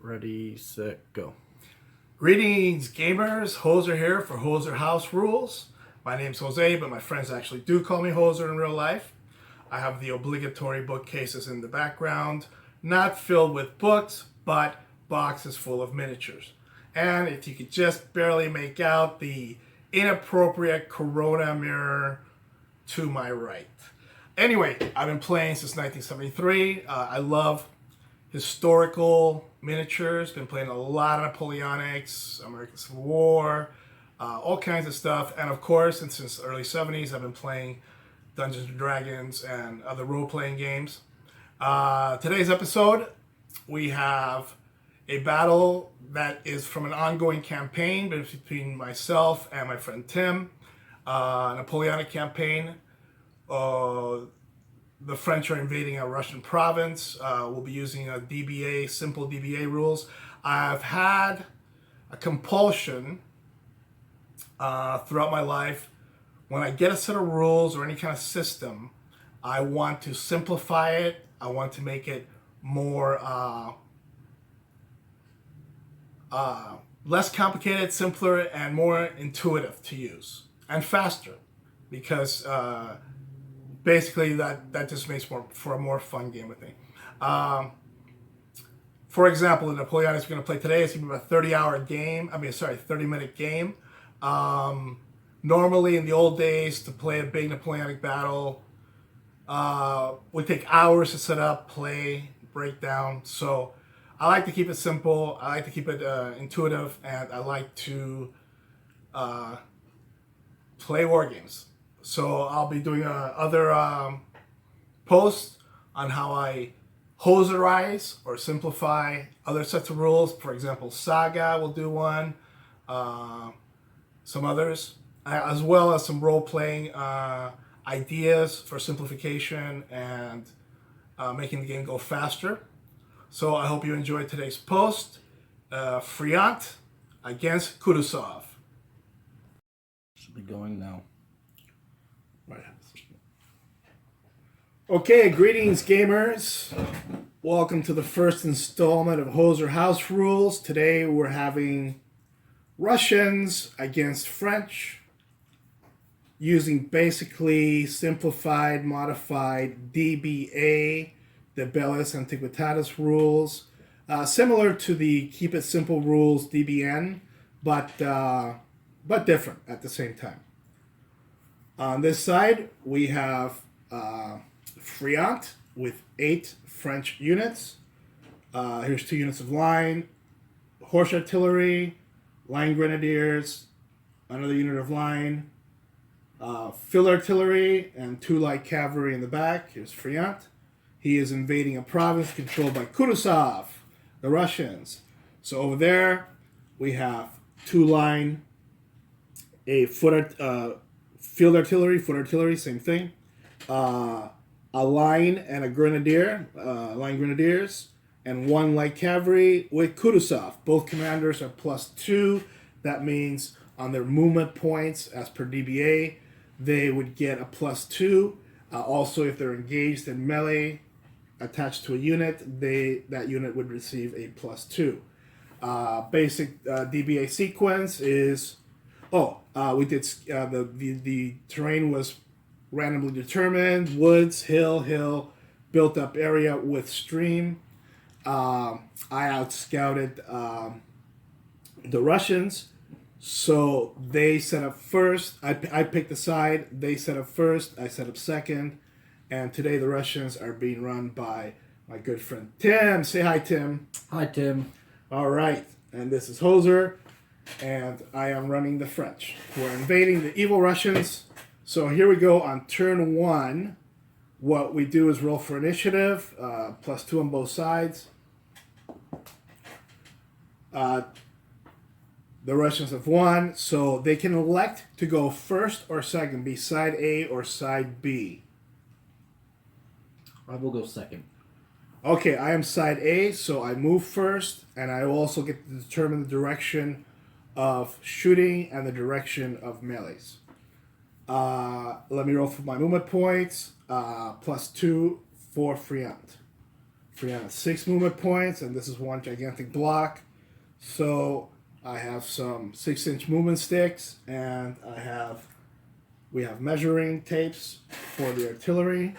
Ready, set, go. Greetings, gamers. Hoser here for Hoser House Rules. My name's Jose, but my friends actually do call me Hoser in real life. I have the obligatory bookcases in the background, not filled with books, but boxes full of miniatures. And if you could just barely make out the inappropriate Corona mirror to my right. Anyway, I've been playing since 1973. I love historical miniatures. Been playing a lot of Napoleonics, American Civil War, all kinds of stuff. And of course, since the early 70s, I've been playing Dungeons and Dragons and other role-playing games. Today's episode, we have a battle that is from an ongoing campaign between myself and my friend Tim. Napoleonic campaign. The French are invading a Russian province. We'll be using a DBA, simple DBA rules. I've had a compulsion throughout my life. When I get a set of rules or any kind of system, I want to simplify it. I want to make it more less complicated, simpler, and more intuitive to use and faster, because basically that just makes for a more fun game with me. For example, the Napoleonics we're going to play today is going to be a 30-minute game. Normally in the old days, to play a big Napoleonic battle would take hours to set up, play, break down. So I like to keep it simple. I like to keep it intuitive, and I like to play war games. So I'll be doing other posts on how I hoserize or simplify other sets of rules. For example, Saga will do one, some others, as well as some role-playing ideas for simplification and making the game go faster. So I hope you enjoyed today's post. Friant against Kutuzov. Should be going now. Right. Okay, greetings, gamers. Welcome to the first installment of Hoser House Rules. Today we're having Russians against French, using basically simplified, modified DBA, the Bellus Antiquitatis rules, similar to the Keep It Simple rules DBN, but different at the same time. On this side, we have Friant with 8 French units. Here's 2 units of line, horse artillery, line grenadiers, another unit of line, field artillery, and 2 light cavalry in the back. Here's Friant. He is invading a province controlled by Kutuzov, the Russians. So over there, we have 2 line, a field artillery, same thing. A line and a grenadier, line grenadiers, and 1 light cavalry with Kutuzov. Both commanders are +2. That means on their movement points, as per DBA, they would get a +2. Also, if they're engaged in melee attached to a unit, that unit would receive a +2. Basic DBA sequence is... we did the terrain was randomly determined: woods, hill, built up area with stream. I outscouted the Russians, so they set up first. I picked the side. They set up first. I set up second, and today the Russians are being run by my good friend Tim. Say hi, Tim. Hi, Tim. All right, and this is Hoser. And I am running the French, who are invading the evil Russians. So here we go on turn 1. What we do is roll for initiative, +2 on both sides. The Russians have won, so they can elect to go first or second, be side A or side B. I will go second. Okay, I am side A, so I move first, and I also get to determine the direction of shooting and the direction of melees. Let me roll for my movement points. +2 for Friant. Friant has 6 movement points, and this is one gigantic block. So I have some 6-inch movement sticks, and we have measuring tapes for the artillery.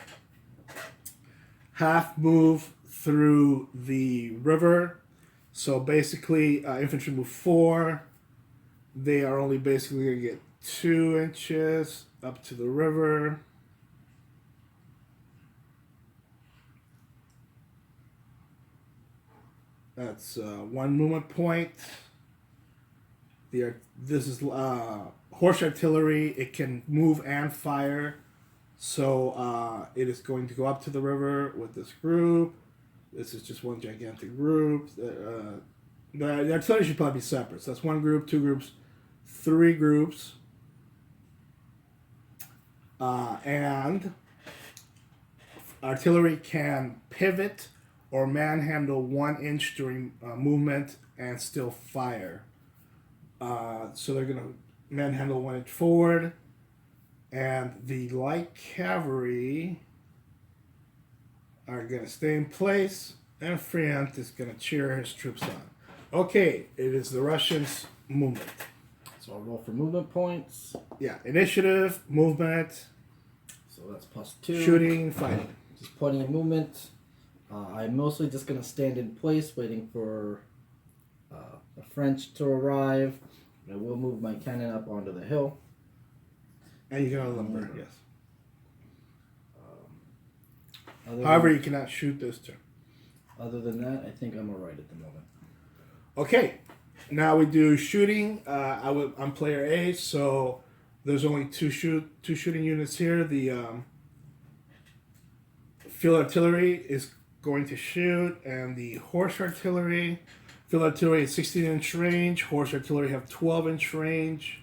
Half move through the river. So basically, infantry move 4. They are only basically going to get 2 inches up to the river. That's 1 movement point. This is horse artillery. It can move and fire. So it is going to go up to the river with this group. This is just one gigantic group. The artillery should probably be separate. So that's 1 group, 2 groups, 3 groups. And artillery can pivot or manhandle 1 inch during movement and still fire. So they're going to manhandle 1 inch forward. And the light cavalry are going to stay in place. And Friant is going to cheer his troops on. Okay, it is the Russians' movement. So I'll roll for movement points. Yeah, initiative, movement, So that's +2. shooting, fighting. Just pointing at movement. I'm mostly just going to stand in place waiting for the French to arrive. I will move my cannon up onto the hill. And you're going to lumber, yes. Other However, than, you cannot shoot this turn. other than that, I think I'm alright at the moment. Okay, now we do shooting. I'm player A, so there's only two shooting units here. The field artillery is going to shoot, and the horse artillery. Field artillery is 16-inch range. Horse artillery have 12-inch range.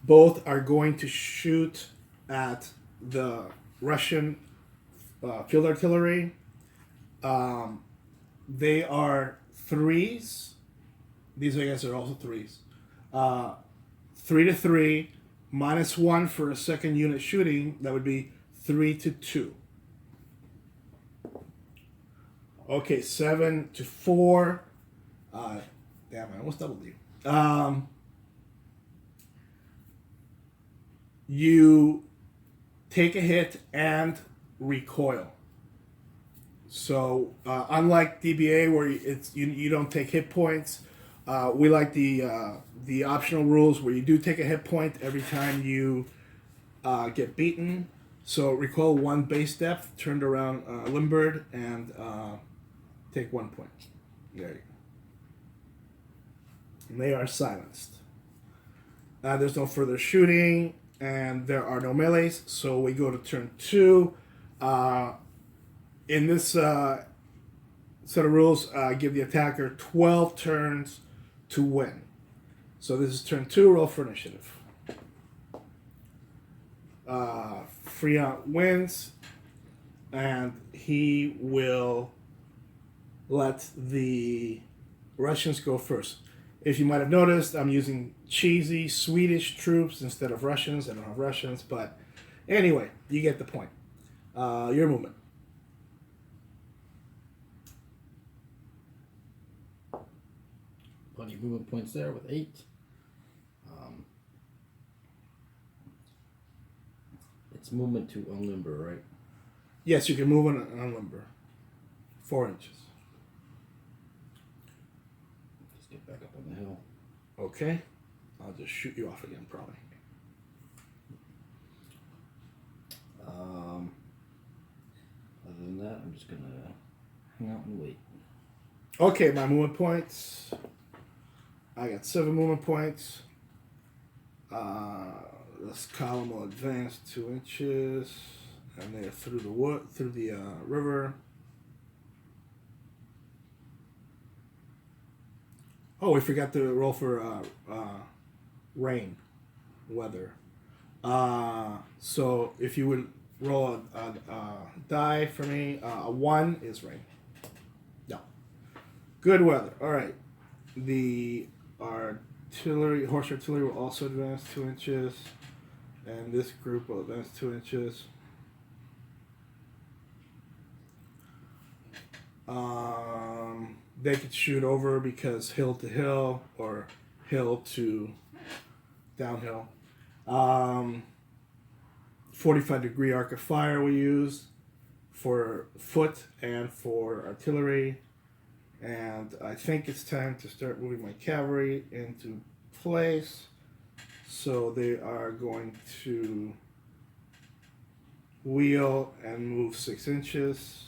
Both are going to shoot at the Russian field artillery. They are 3s. These, I guess, are also 3s. 3 to 3, -1 for a second unit shooting. That would be 3 to 2. Okay, 7 to 4. Damn, I almost doubled you. You take a hit and recoil. So unlike DBA where you don't take hit points, we like the optional rules where you do take a hit point every time you get beaten. So recoil 1 base depth, turned around limbered, and take 1 point. There you go. And they are silenced. There's no further shooting, and there are no melees, so we go to turn 2. In this set of rules, give the attacker 12 turns to win. So this is turn 2, roll for initiative. Friant wins, and he will let the Russians go first. If you might have noticed, I'm using cheesy Swedish troops instead of Russians. I don't have Russians, but anyway, you get the point. Your movement. Plenty of movement points there with 8. It's movement to unlimber, right? Yes, you can move on limber. 4 inches. Just get back up on the hill. Okay. I'll just shoot you off again, probably. Other than that, I'm just gonna hang out and wait. Okay, my movement points. I got 7 movement points. This column will advance 2 inches, and they're through the river. Oh, we forgot to roll for rain, weather. So if you would roll a die for me, a 1 is rain. No. Good weather. All right. The horse artillery will also advance 2 inches, and this group will advance 2 inches. They could shoot over because hill to hill or hill to downhill. 45-degree arc of fire we use for foot and for artillery. And I think it's time to start moving my cavalry into place. So they are going to wheel and move 6 inches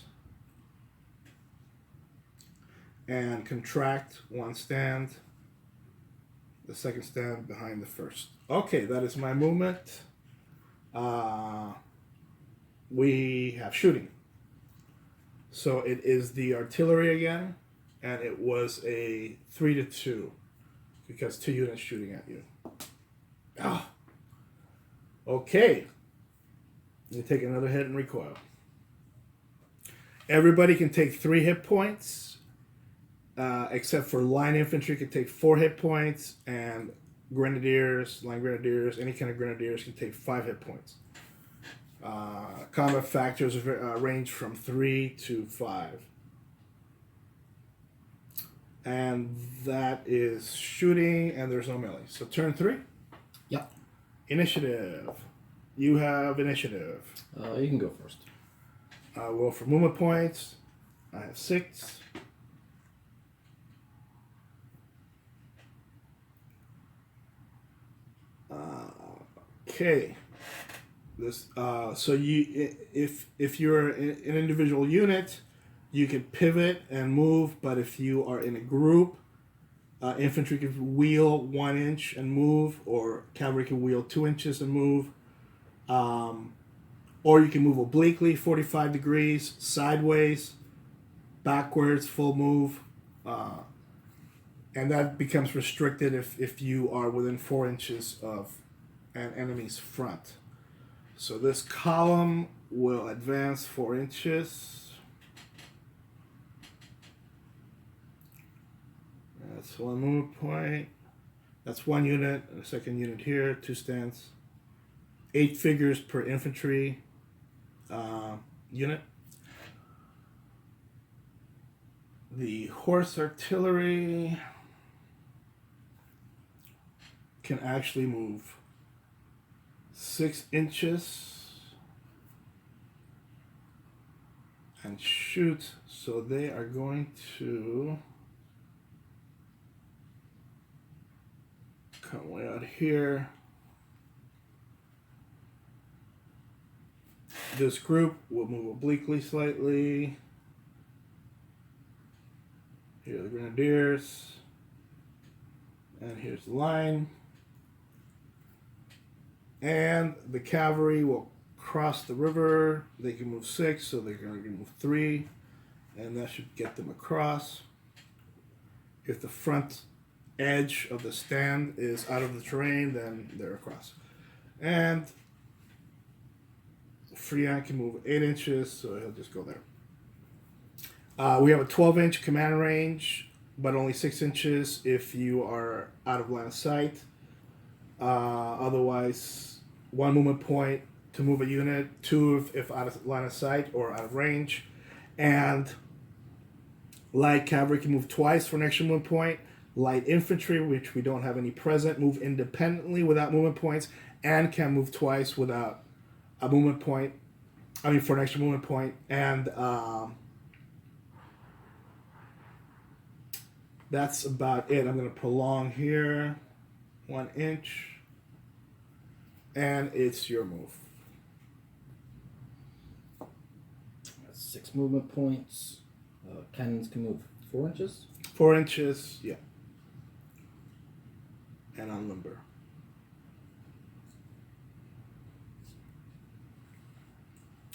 and contract one stand, the second stand behind the first. Okay, that is my movement. We have shooting. So it is the artillery again, and it was a 3-2 because 2 units shooting at you. Okay. You take another hit and recoil. Everybody can take 3 hit points, except for line infantry can take 4 hit points, and grenadiers, line grenadiers, any kind of grenadiers can take 5 hit points. Combat factors range from 3 to 5. And that is shooting, and there's no melee. So turn 3? Yep. Initiative. You have initiative. You can go first. Roll for movement points. I have 6. Okay. This so you if you're an individual unit, you can pivot and move. But if you are in a group, infantry can wheel 1 inch and move, or cavalry can wheel 2 inches and move. Or you can move obliquely 45 degrees, sideways, backwards, full move. And that becomes restricted if you are within 4 inches of an enemy's front. So this column will advance 4 inches. That's 1 movement point. That's 1 unit, and a second unit here, 2 stands. 8 figures per infantry unit. The horse artillery can actually move 6 inches and shoot, so they are going to come way out here. This group will move obliquely slightly. Here are the grenadiers. And here's the line. And the cavalry will cross the river. They can move 6, so they're going to move 3. And that should get them across. If the front edge of the stand is out of the terrain, then they're across. And Friant can move 8 inches, so he'll just go there. We have a 12-inch command range, but only 6 inches if you are out of line of sight. Otherwise, 1 movement point to move a unit, 2 if out of line of sight or out of range. And light cavalry can move twice for an extra movement point. Light infantry, which we don't have any present, move independently without movement points and can move twice without a movement point. I mean, for an extra movement point. And that's about it. I'm going to prolong here 1 inch. And it's your move. That's 6 movement points. Cannons can move 4 inches. 4 inches, yeah. And on limber.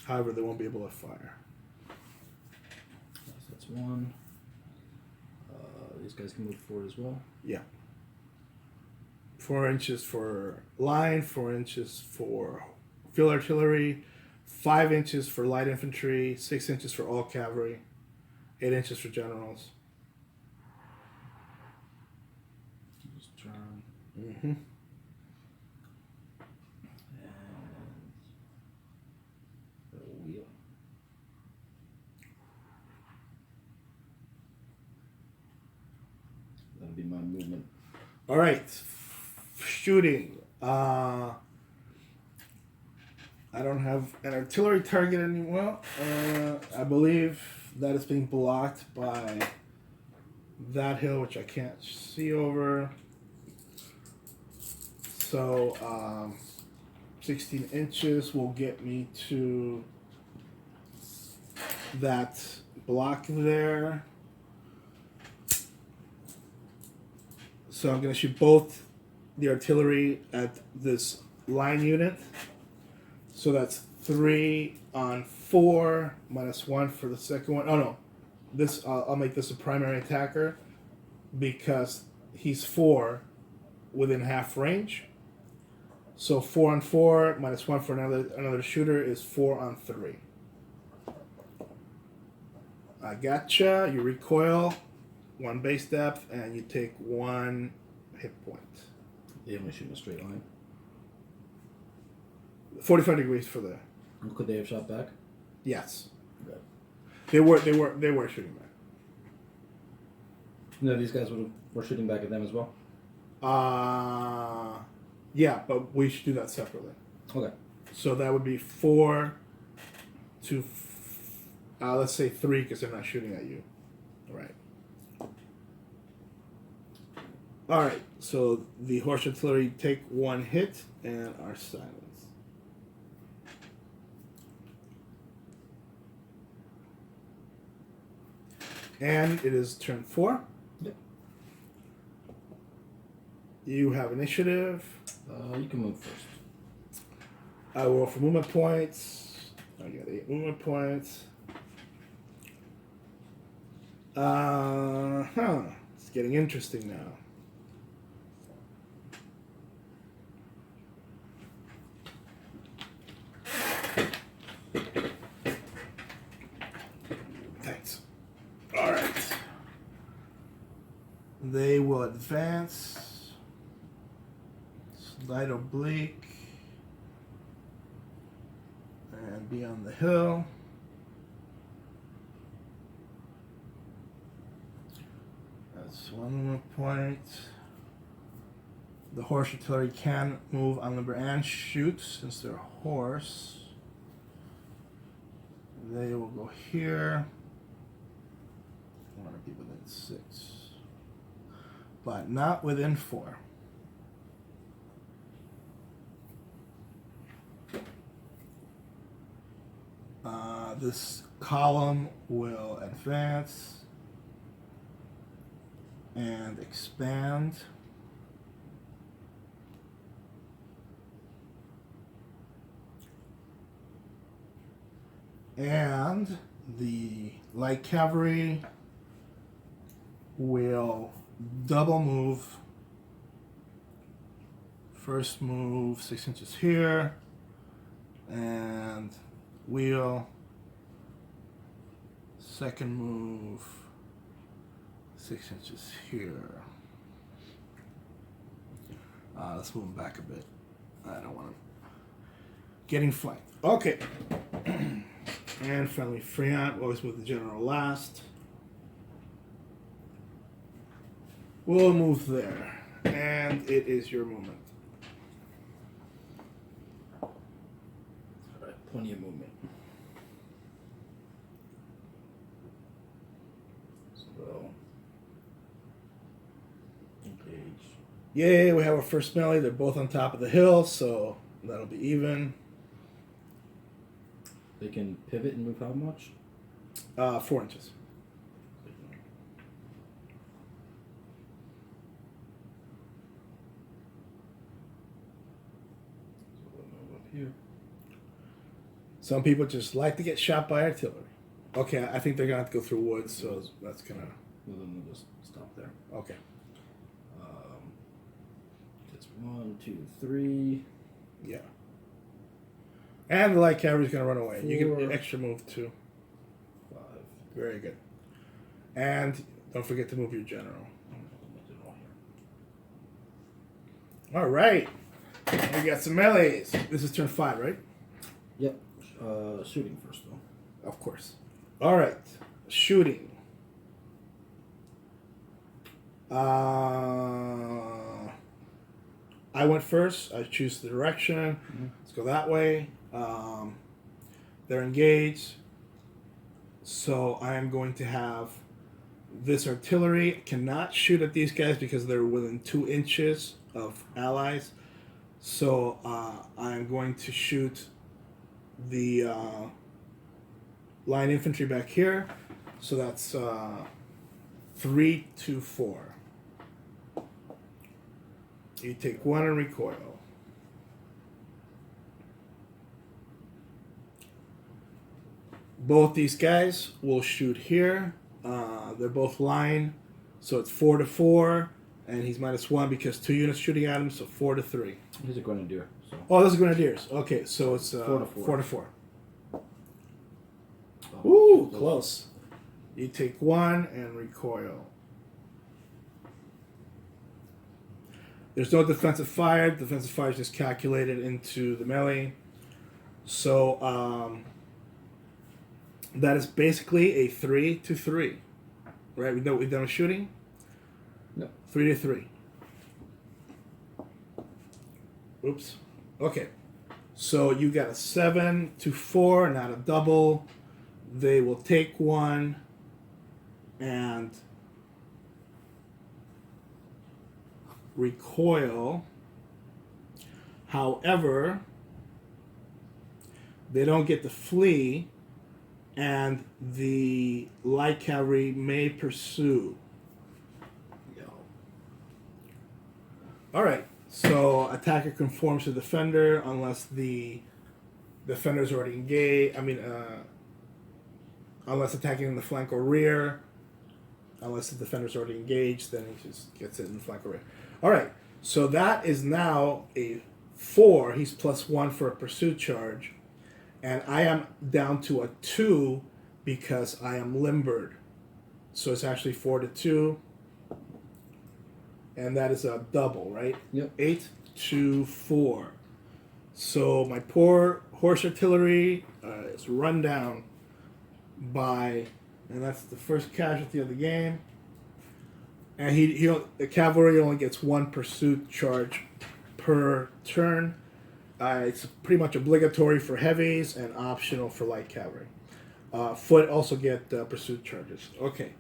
However, they won't be able to fire. So that's 1. These guys can move forward as well. Yeah. 4 inches for line, 4 inches for field artillery, 5 inches for light infantry, 6 inches for all cavalry, 8 inches for generals. Just turn. Mm-hmm. And the wheel. That'd be my movement. All right, shooting. I don't have an artillery target anymore. I believe that is being blocked by that hill, which I can't see over. So 16 inches will get me to that block there. So I'm going to shoot both the artillery at this line unit. So that's 3 on 4 minus 1 for the second one. Oh no, this I'll make this a primary attacker because he's 4 within half range. So 4 on 4 minus 1 for another shooter is 4 on 3. I gotcha. You recoil 1 base depth and you take 1 hit point. They only shoot in a straight line. 45 degrees for the. Could they have shot back? Yes. Okay. They were shooting back. No, these guys were shooting back at them as well. Yeah, but we should do that separately. Okay. So that would be 4 to, let's say 3 because they're not shooting at you. All right. All right. So the horse artillery take 1 hit and are silent. And it is turn 4. Yep. You have initiative. You can move first. I roll for movement points. I got 8 movement points. It's getting interesting now. Thanks. All right. They will advance. Slight oblique. And be on the hill. That's 1 movement point. The horse artillery can move on limber and shoot since they're a horse. They will go here. I want to be within 6. But not within 4. This column will advance and expand. And the light cavalry will double move. First move 6 inches here and wheel. Second move 6 inches here. Let's move them back a bit. I don't want to getting flanked. Okay. And friendly Friant, always move the general last. We'll move there. And it is your movement. Alright, plenty of movement. So, engage. Yay, we have our first melee. They're both on top of the hill, so that'll be even. They can pivot and move how much? 4 inches. So we'll move up here. Some people just like to get shot by artillery. Okay, I think they're gonna have to go through woods, so that's gonna. Well, then we'll just stop there. Okay. That's 1, 2, 3. Yeah. And the light cavalry's gonna run away. 4, You get extra move too. 5. Very good. And don't forget to move your general. All right. We got some melees. This is turn 5, right? Yep. Shooting first, though. Of course. All right. Shooting. I went first. I choose the direction. Let's go that way. They're engaged. So I am going to have this artillery. Cannot shoot at these guys because they're within 2 inches of allies. So I'm going to shoot the line infantry back here. So that's 3 to 4. You take 1 and recoil. Both these guys will shoot here. They're both line, so it's 4 to 4, and he's -1 because 2 units shooting at him, so 4 to 3. He's a grenadier. So. Oh, those are grenadiers. Okay, so it's 4 to 4. 4 to 4. Oh, Ooh, close. You take 1 and recoil. There's no defensive fire. Defensive fire is just calculated into the melee. So that is basically a 3 to 3. Right? We know what we've done with shooting? No. 3 to 3. Oops. Okay. So you got a 7 to 4, not a double. They will take 1 and recoil. However, they don't get to flee, and the light cavalry may pursue. All right. So attacker conforms to defender unless the defender is already engaged. Unless attacking in the flank or rear. Unless the defender's already engaged, then he just gets it in the flank or rear. All right. So that is now a 4. He's +1 for a pursuit charge. And I am down to a 2 because I am limbered. So it's actually 4 to 2. And that is a double, right? Yep. 8 to 4. So my poor horse artillery is run down by, and that's the first casualty of the game. And the cavalry only gets 1 pursuit charge per turn. It's pretty much obligatory for heavies and optional for light cavalry. Foot also get pursuit charges. Okay.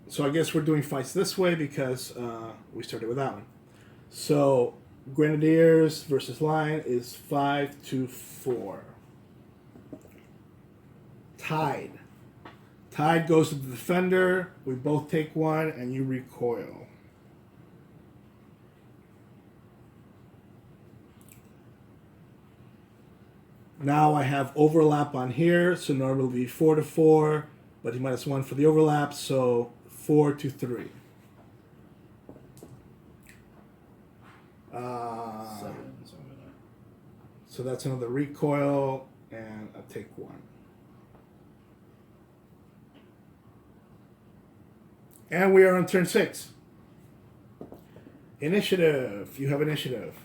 So I guess we're doing fights this way because we started with that one. So Grenadiers versus line is 5 to 4. Tied. Tied goes to the defender. We both take 1 and you recoil. Now I have overlap on here, so normally it would be 4 to 4, but he -1 for the overlap, so 4 to 3. 7. So that's another recoil, and I take 1. And we are on turn 6. Initiative. You have initiative.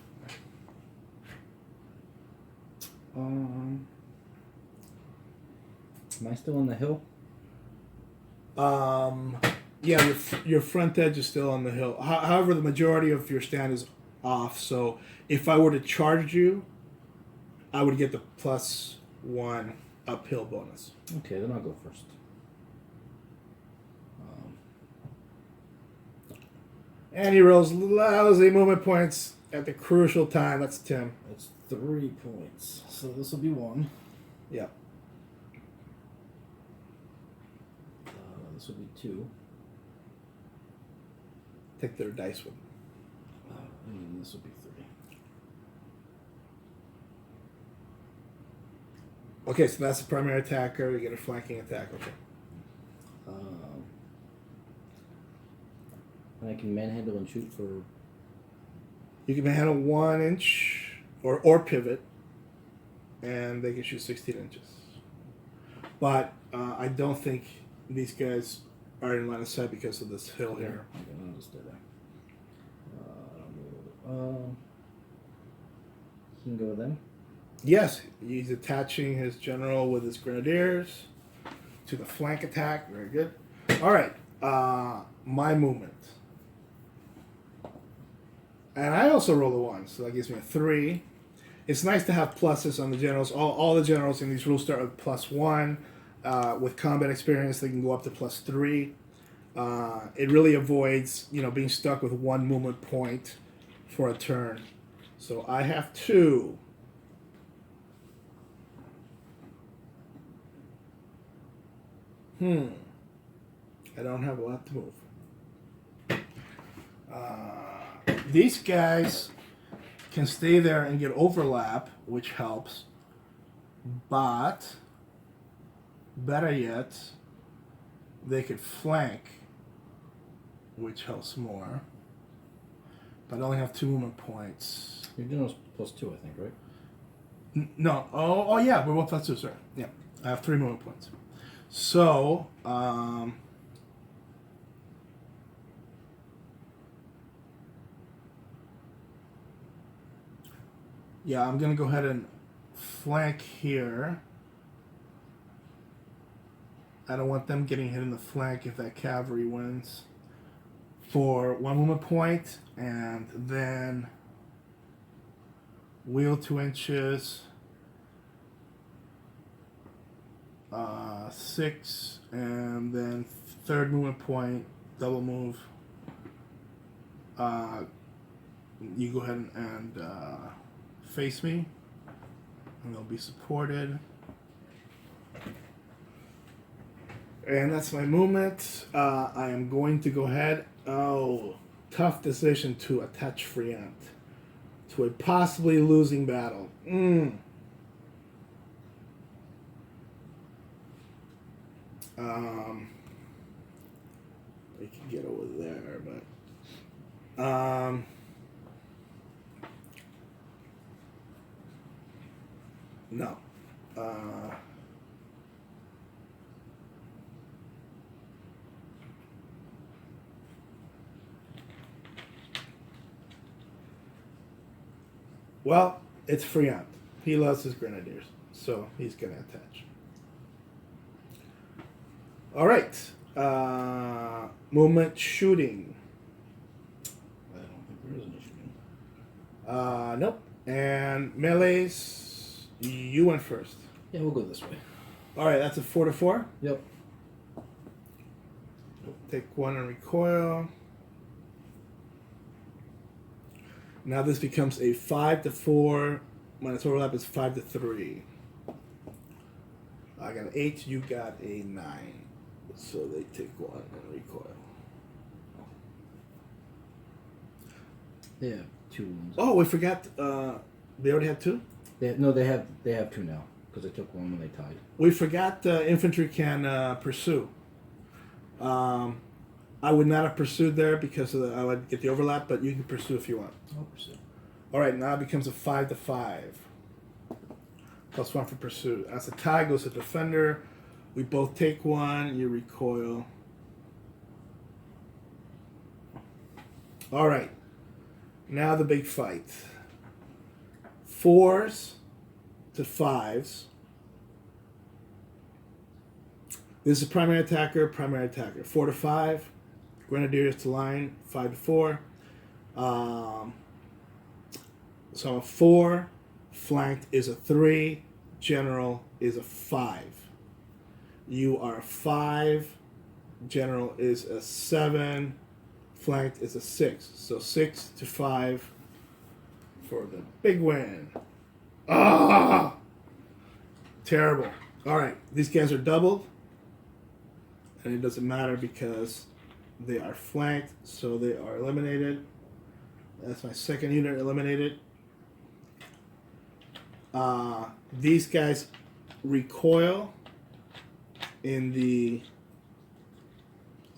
Am I still on the hill? Yeah, your front edge is still on the hill. However, the majority of your stand is off. So if I were to charge you, I would get the +1 uphill bonus. Okay, then I'll go first. And he rolls lousy movement points at the crucial time. That's Tim. That's 3 points. So this will be 1. Yep. This will be 2. Take their dice with them. And this will be 3. Okay, so that's the primary attacker. You get a flanking attack. Okay. And I can manhandle and shoot for. You can handle 1 inch or pivot, and they can shoot 16 inches. But I don't think these guys are in line of sight because of this hill here. I can understand that. He can go with them. Yes, he's attaching his general with his grenadiers to the flank attack. Very good. All right. my movement. And I also roll a 1, so that gives me a 3. It's nice to have pluses on the generals. All the generals in these rules start with +1. With combat experience, they can go up to +3. It really avoids, being stuck with 1 movement point for a turn. So I have 2. I don't have a lot to move. These guys can stay there and get overlap, which helps. But, better yet, they could flank, which helps more. But I only have 2 movement points. Your general's +2, I think, right? No. Oh, yeah, we're both +2, sorry. Yeah, I have 3 movement points. So, yeah, I'm going to go ahead and flank here. I don't want them getting hit in the flank if that cavalry wins. For 1 movement point, and then wheel 2 inches, 6, and then 3rd movement point, double move. You go ahead and face me, and they'll be supported. And that's my movement. I am going to go ahead. Oh, tough decision to attach Friant to a possibly losing battle. We can get over there, but no. Well, it's Friant. He loves his grenadiers, so he's going to attach. All right. Movement shooting. I don't think there is any shooting. Nope. And melees, you went first. Yeah, we'll go this way. All right, that's a 4-4. Yep. Take 1 and recoil. Now this becomes a 5-4. Minus overlap is 5-3. I got an 8. You got a 9. So they take 1 and recoil. They have 2 wounds. Oh, we forgot. They already have 2. They have 2 now because they took 1 when they tied. We forgot infantry can pursue. I would not have pursued there because I would get the overlap, but you can pursue if you want. I'll pursue. All right, now it becomes a 5-5. +1 for pursuit. As a tie goes to defender. We both take 1. You recoil. All right. Now the big fight. 4s to 5s. This is primary attacker, primary attacker. 4-5. Grenadiers to line, 5-4. So I'm a 4. Flanked is a 3. General is a 5. You are a 5. General is a 7. Flanked is a 6. So 6-5 for the big win. Ah! Terrible. All right, these guys are doubled. And it doesn't matter because they are flanked, so they are eliminated. That's my second unit eliminated. These guys recoil in the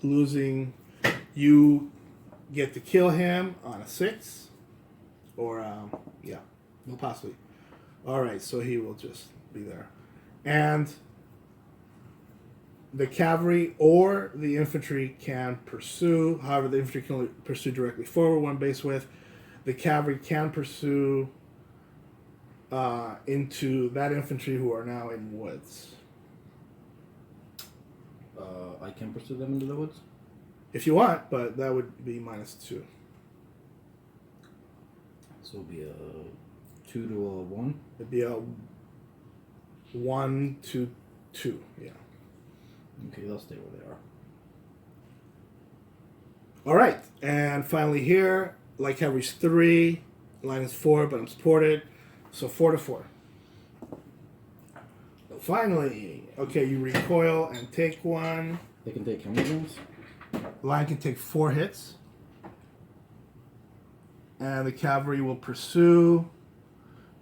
losing. You get to kill him on a 6. Or, yeah, possibly. All right, so he will just be there. And the cavalry or the infantry can pursue. However, the infantry can only pursue directly forward, 1 base width. The cavalry can pursue into that infantry who are now in woods. I can pursue them into the woods? if you want, but that would be -2. So it'll be a 2 to a 1. It'd be a 1 to 2. Yeah. Okay, they'll stay where they are. All right, and finally here, light cavalry's 3, line is 4, but I'm supported, so 4 to 4. Finally, okay, you recoil and take 1. They can take how many rooms? Line can take 4 hits, and the cavalry will pursue,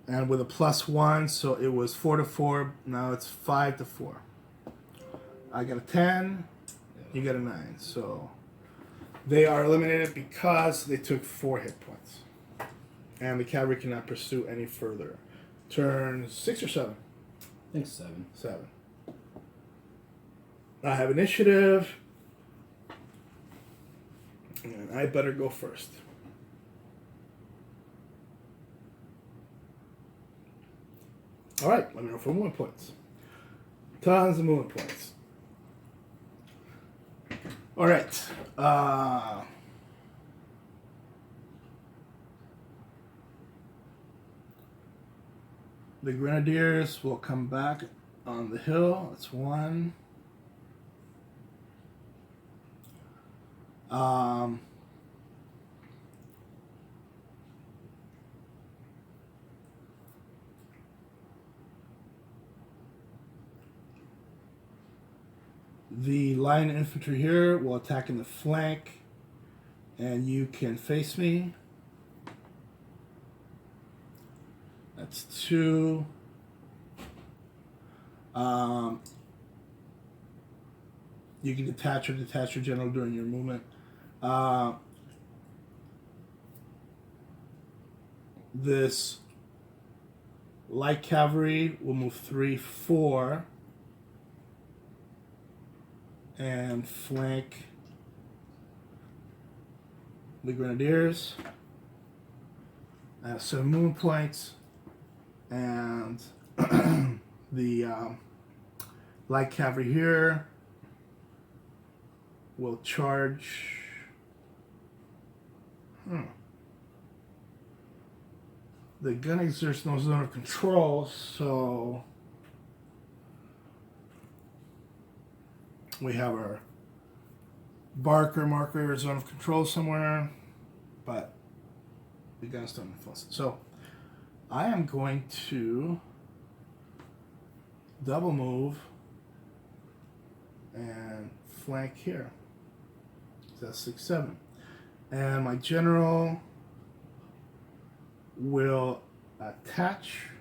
and with a +1, so it was 4 to 4. Now it's 5 to 4. I got a 10. You got a 9. So they are eliminated because they took 4 hit points, and the cavalry cannot pursue any further. Turn 6 or 7. I think 7. 7. I have initiative, and I better go first. All right, let me know for movement points. Tons of movement points. All right. The Grenadiers will come back on the hill. That's 1. The line infantry here will attack in the flank, and you can face me. That's 2. You can detach your general during your movement. This light cavalry will move 3, 4. And flank the Grenadiers. I have 7 movement points, and the light cavalry here will charge. The gunners, there's no zone of control, so we have our Barker marker zone of control somewhere, but the guns don't influence it. So I am going to double move and flank here. So that's 6, 7. And my general will attach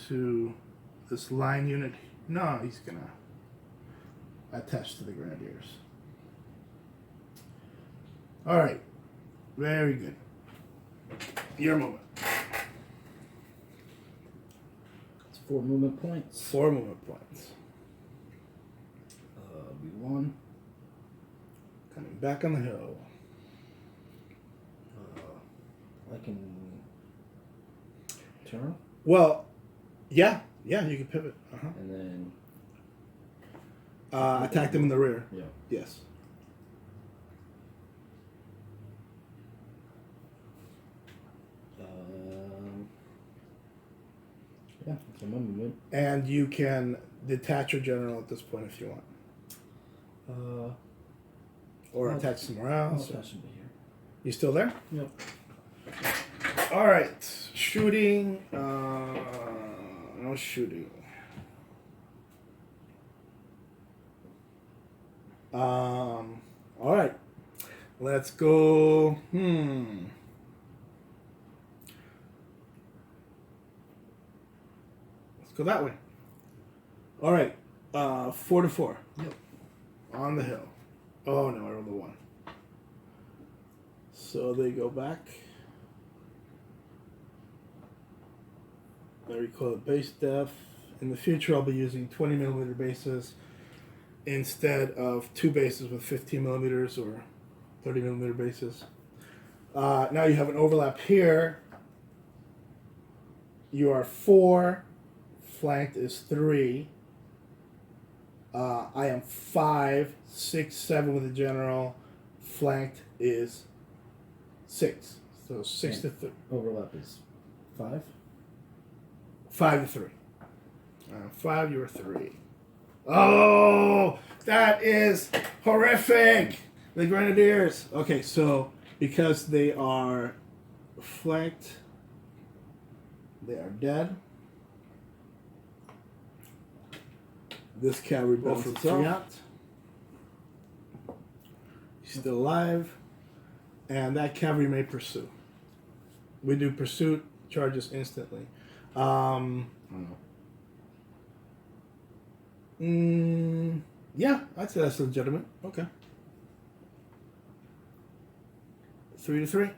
to this line unit. No, he's gonna attach to the Grenadiers. All right, very good. Your movement. It's 4 movement points. 4 movement points. B1. Coming back on the hill. I can turn. Well, yeah, you can pivot. And then attack them in the rear. Yeah. Yes. Yeah, it's a movement. And you can detach your general at this point if you want. Or attach somewhere else. That should be here. You still there? Yep. All right. Shooting. No shooting. All right. Let's go. Let's go that way. All right. 4 to 4. Yep. On the hill. Oh no, I rolled a 1. So they go back. I recoil at base depth. In the future, I'll be using 20mm bases instead of 2 bases with 15mm or 30mm bases. Now you have an overlap here. You are 4. Flanked is 3. I am 5, 6, 7 with the general. Flanked is 6. So 6 to 3. Overlap is 5. 5 to 3. 5, you were 3. Oh, that is horrific. The Grenadiers. Okay, so because they are flanked, they are dead. This cavalry bounces off. Friant. He's still alive. And that cavalry may pursue. We do pursuit charges instantly. Yeah, I'd say that's legitimate. Okay. 3 to 3.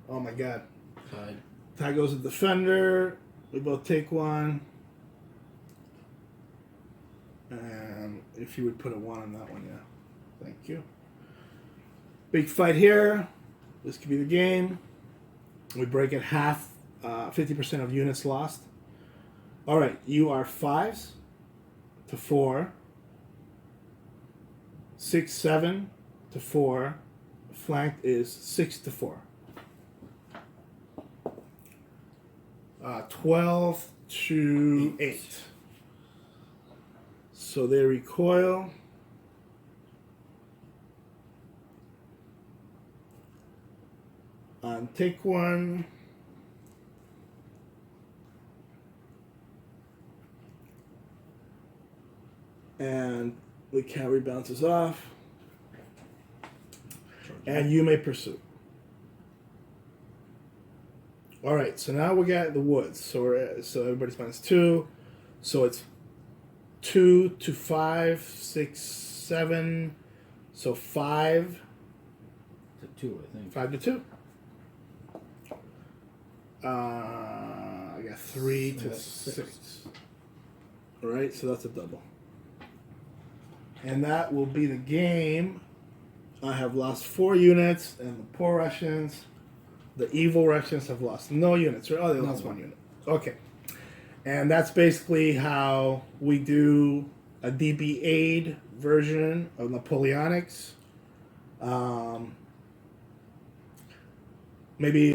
Oh my god. Tied. Tie goes to defender. We both take one. And if you would put a 1 on that one, yeah. Thank you. Big fight here. This could be the game. We break it half, 50% of units lost. All right, you are 5s to 4. 6, 7 to 4. Flanked is 6 to 4. 12 to 8. So they recoil. Take one. And the cavalry bounces off. And you may pursue. All right, so now we got the woods. So everybody's minus 2. So it's 2 to 5, 6, 7. So 5 to 2, I think. 5 to 2. I got 3 to 6. All right, so that's a double. And that will be the game. I have lost 4 units, and the poor Russians, the evil Russians, have lost no units. Oh, they lost 1 unit. Okay. And that's basically how we do a DBN version of Napoleonics. Maybe